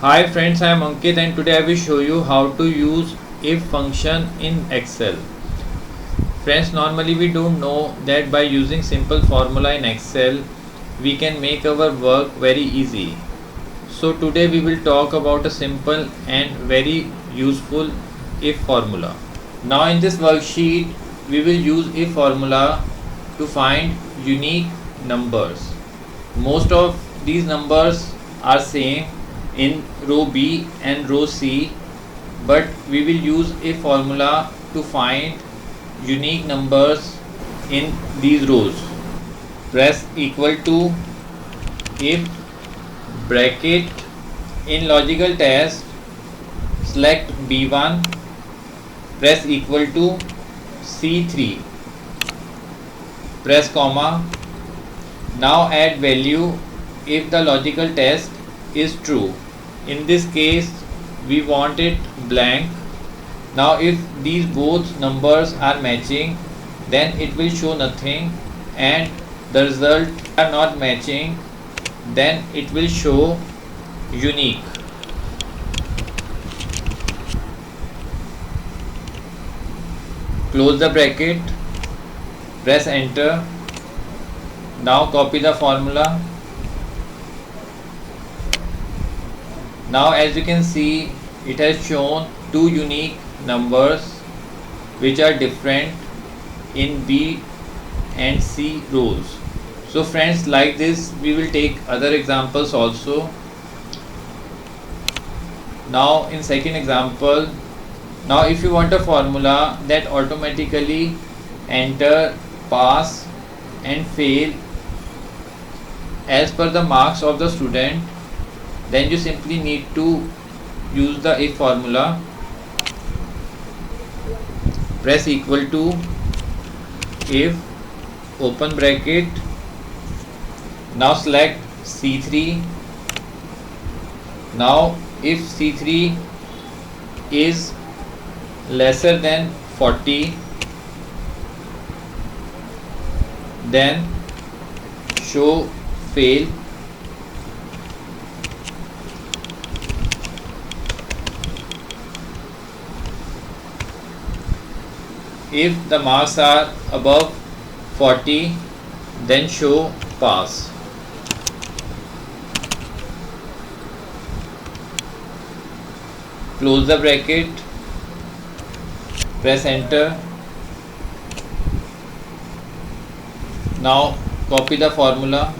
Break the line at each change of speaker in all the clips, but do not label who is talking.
Hi friends, I am Ankit and today I will show you how to use if function in Excel. Friends, normally we don't know that by using simple formula in Excel, we can make our work very easy. So today we will talk about a simple and very useful if formula. Now in this worksheet, we will use if formula to find unique numbers. Most of these numbers are same in row B and row C, but we will use a formula to find unique numbers in these rows. Press equal to if bracket. In logical test, select B1, press equal to C3, press comma. Now add value if the logical test is true. In this case we want it blank. Now if these both numbers are matching, then it will show nothing, and the result are not matching, then it will show unique. Close the bracket, press enter. Now copy the formula. Now as you can see, it has shown two unique numbers which are different in B and C rows. So friends, like this we will take other examples also. Now in second example, now if you want a formula that automatically enter, pass and fail as per the marks of the student, then you simply need to use the if formula. Press equal to if, open bracket. Now select C3. Now if C3 is lesser than 40, then show fail. If the marks are above 40, then show pass. Close the bracket, press enter. Now copy the formula.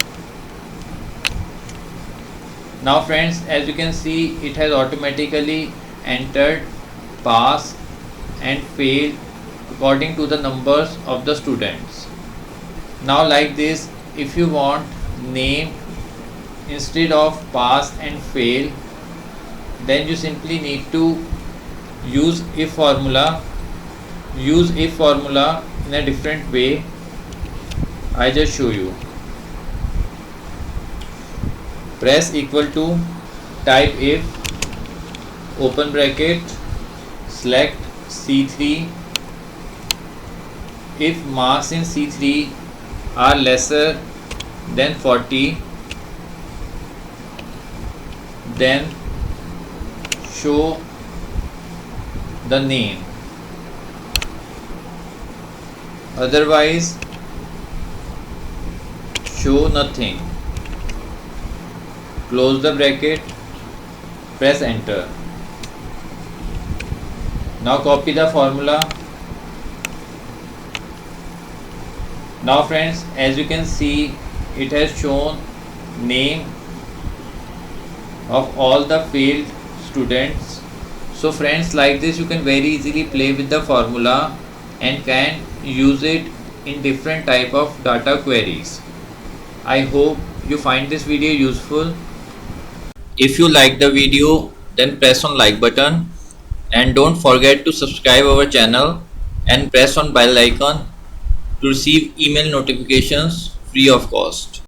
Now friends, as you can see, it has automatically entered, pass and fail according to the numbers of the students. Now like this, if you want name instead of pass and fail, then you simply need to use if formula. Use if formula in a different way. I just show you. Press equal to, type if, open bracket, select C3. If marks in C3 are lesser than 40, then show the name. Otherwise, show nothing. Close the bracket, press enter. Now copy the formula. Now friends, as you can see, it has shown name of all the failed students. So friends, like this you can very easily play with the formula and can use it in different type of data queries. I hope you find this video useful. If you like the video, then press on like button and don't forget to subscribe our channel and press on bell icon to receive email notifications free of cost.